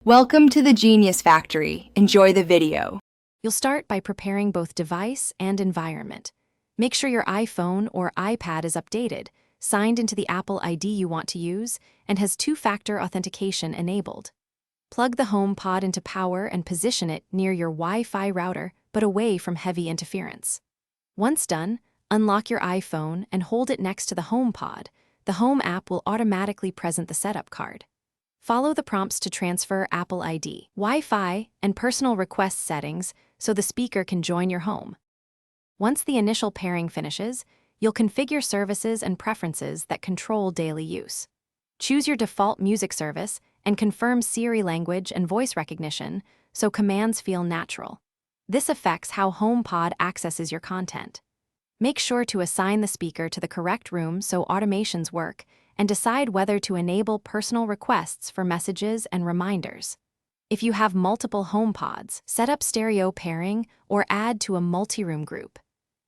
Welcome to the Genius Factory. Enjoy the video. You'll start by preparing both device and environment. Make sure your iPhone or iPad is updated, signed into the Apple ID you want to use, and has two-factor authentication enabled. Plug the Homepod into power and position it near your Wi-Fi router, but away from heavy interference. Once done, unlock your iPhone and hold it next to the Homepod. The Home app will automatically present the setup card. Follow the prompts to transfer Apple ID, Wi-Fi, and personal request settings so the speaker can join your home. Once the initial pairing finishes, you'll configure services and preferences that control daily use. Choose your default music service and confirm Siri language and voice recognition so commands feel natural. This affects how HomePod accesses your content. Make sure to assign the speaker to the correct room so automations work, and decide whether to enable personal requests for messages and reminders. If you have multiple HomePods, set up stereo pairing or add to a multi-room group.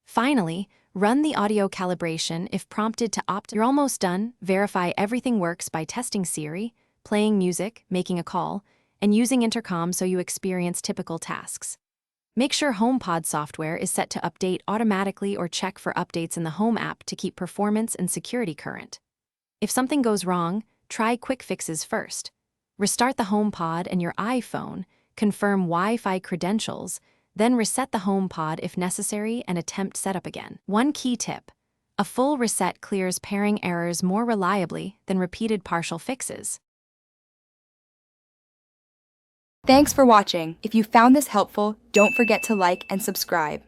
Finally, run the audio calibration if prompted to opt. You're almost done. Verify everything works by testing Siri, playing music, making a call, and using intercom so you experience typical tasks. Make sure HomePod software is set to update automatically or check for updates in the Home app to keep performance and security current. If something goes wrong, try quick fixes first. Restart the HomePod and your iPhone, confirm Wi-Fi credentials, then reset the HomePod if necessary and attempt setup again. One key tip: a full reset clears pairing errors more reliably than repeated partial fixes. Thanks for watching. If you found this helpful, don't forget to like and subscribe.